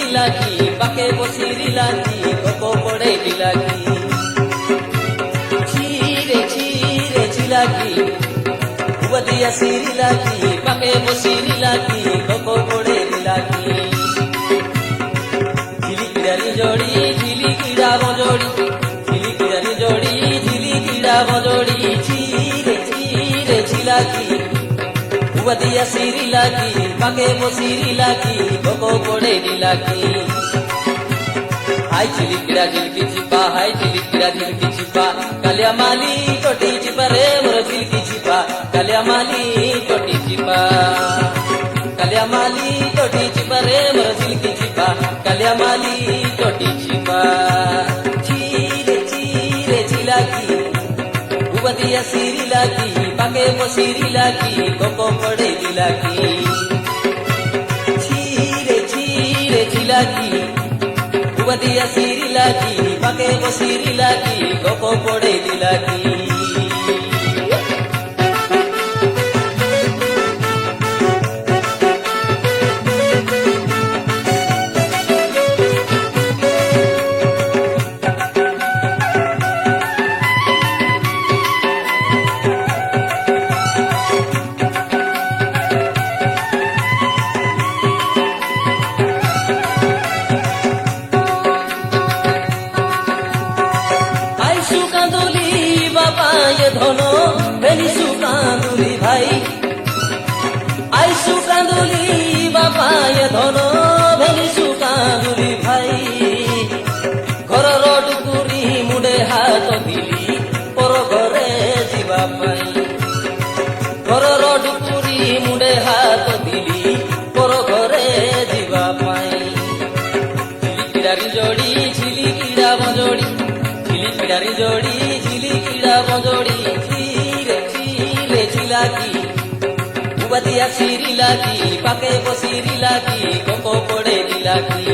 লাগি পাকে বসিরি লাগি গপ পড়ে লাগি ছিরে ছিলাগি উবদিয়া সিরি লাগি পাকে বসিরি লাগি গপ পড়ে লাগি ঝিলিকিরানি জড়ি ঝিলিকিরা বজড়ি ঝিলিকিরানি জড়ি ঝিলিকিরা বজড়ি ছিরে ছিলাগি উবদিয়া সিরি লাগি পাকে বসিরি লাগি গপ পড়ে লাগি হাই ঝিলিকিরা ঝিলকি চিপা হাই ঝিলিকিরা ঝিলকি চিপা কালিয়া মালি টোটি চিপা রে মোর ঝিলকি চিপা কালিয়া মালি টোটি চিপা কালিয়া মালি টোটি চিপা রে মোর ঝিলকি চিপা কালিয়া মালি টোটি চিপা ছিরে ছিলাগি উবদিয়া সিরি লাগি পাকে বসিরি লাগি গপ পড়ে লাগি ছিরে ছিলাগি উবদিয়া সিরি লাগি পাকে বসিরি লাগি গপ পড়ে লাগি ধন বেনিসু কাঁদুলি ভাই আইসু কাঁদুলি বাপায় ধন বেনিসু কাঁদুলি ভাই ঘরর টুকুরি মুডে হাত দিলি পর ঘরে ଯିବା ପାଇଁ ঘরর টুকুরি মুডে হাত দিলি পর ঘরে ଯିବା ପାଇଁ ঝিলিকিরারি জড়ি ঝিলিকিরা বজড়ি ঝিলিকিরারি জড়ি ঝিলিকিরা বজড়ি ছিরে ছিলাগি উবদিয়া সিরি লাগি পাকে বসিরি লাগি গপ পড়ে লাগি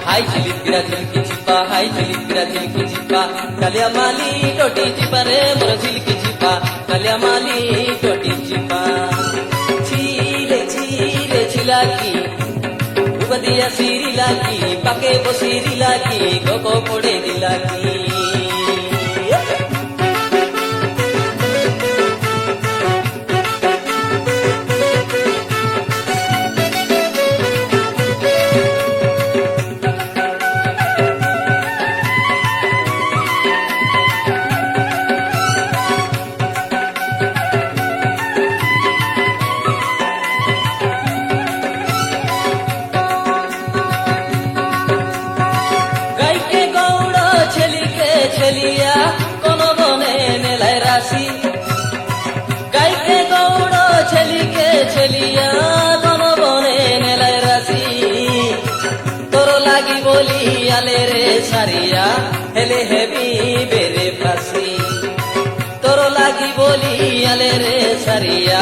হাই ঝিলিকিরা ঝিলকি চিপা হাই ঝিলিকিরা ঝিলকি চিপা কালিয়া মালি টোটি চিপা রে মোর ঝিলকি চিপা কালিয়া মালি টোটি চিপা ছিরে ছিলাগি উবদিয়া সিরি লাগি পাকে বসিরি লাগি গপ পড়ে লাগি ছেলিয়া কোন বনে মেলায় রাশি গাইকে গৌড় ছেলিকে ছেলিয়া কোন বনে মেলায় রাশি তোর লাগি বলি আলে রে সারিয়া হেলে হেবি বেরে ফাঁসি তোর লাগি বলি আলে রে সারিয়া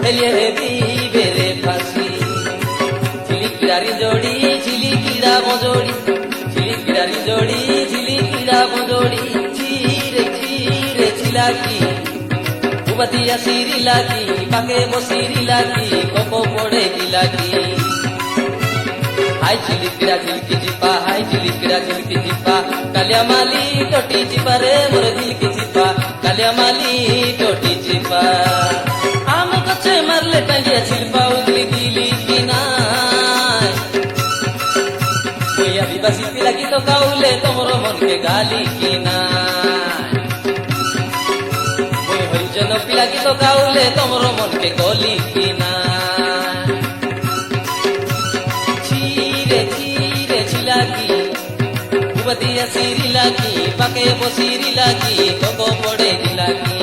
হেলে হেবি বেরে ফাঁসি ঝিলিকিরারি জড়ি ঝিলিকিরা বজড়ি ঝিলিকিরারি জড়ি ঝিলিকিরা বজড়ি ছিরে ছিলাগি উবদিয়া সিরি লাগি পাকে বসিরি লাগি গপ পড়ে লাগি হাই ঝিলিকিরা ঝিলকি চিপা হাই ঝিলিকিরা ঝিলকি চিপা কালিয়া মালি টোটি চিপা রে মোর ঝিলকি চিপা কালিয়া মালি টোটি চিপা আম গছে মারলে টাঙ্গিয়া ছিলপা উগলি দিলি কিনা আদিবাসী পিলা গীত গাউলে তোমর মনকে গালি কিনা হইজন পিলা গীত গাউলে তোমর মনকে গলি কিনা ছিরে ছিলাগি উবদিয়া সিরি লাগি পাকে বসিরি লাগি গপ পড়ে লাগি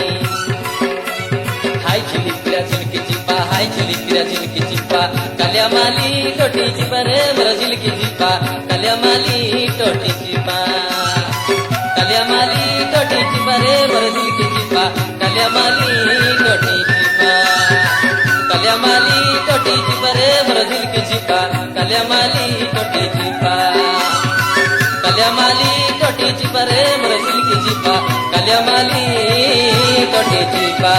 হাই ঝিলিকিরা ঝিলকি চিপা হাই ঝিলিকিরা ঝিলকি চিপা কালিয়া মালি টোটি চিপা রে মোর ঝিলকি চিপা কালিয়া মালি টোটি চিপা কালিয়া মালি টোটি চিপা রে মোর ঝিলকি চিপা কালিয়া মালি টোটি চিপা কালিয়া মালি টোটি চিপা রে মোর ঝিলকি চিপা কালিয়া মালি টোটি চিপা কালিয়া মালি টোটি চিপা রে মোর ঝিলকি চিপা কালিয়া মালি টোটি চিপা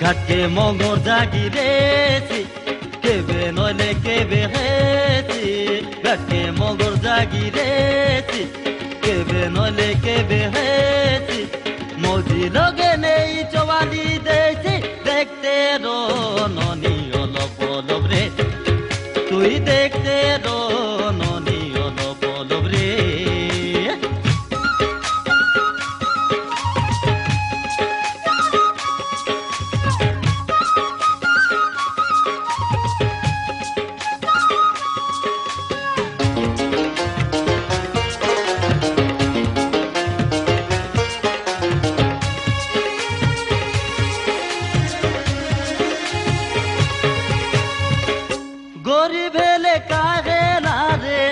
ঘাটকে মগর জাগিরেছি কেবে নইলে কেবে হেছি ঘাটকে মগর জাগিরেছি কেবে নইলে কেবে হেছি মজি লগে নেই চবালি দেছি দেখতে রো ননি অলপ অলপ রে তুই দেখতে রো ননি অলপ অলপ রে গরিব হেলে কাহে না রে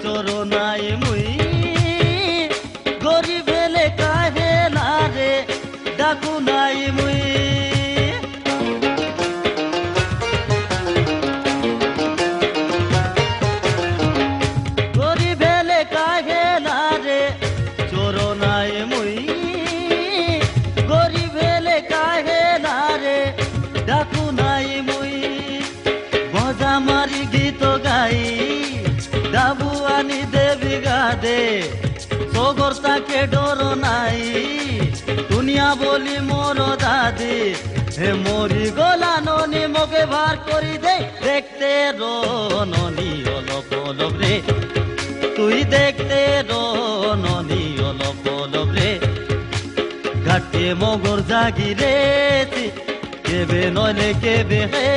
চরনাই মুই গরিব হেলে কাহে না রে ডাকু নাই মুই গরিব হেলে কাহে না রে চরনাই মুই গরিব হেলে কাহে না রে ডাকু নাই মুই মারি গীত গাই ডাবু আনি দেবী গাদে সগর তাকে ডর নাই দুনিয়া বলি মোর দাদি হে মরি গলা ননি মোকে ভার করি দে দেখতে রো ননি অলপ অলপ রে তুই দেখতে রো ননি অলপ অলপ রে ঘাটে মগর জাগি রে কেবে নইলে কেবে হে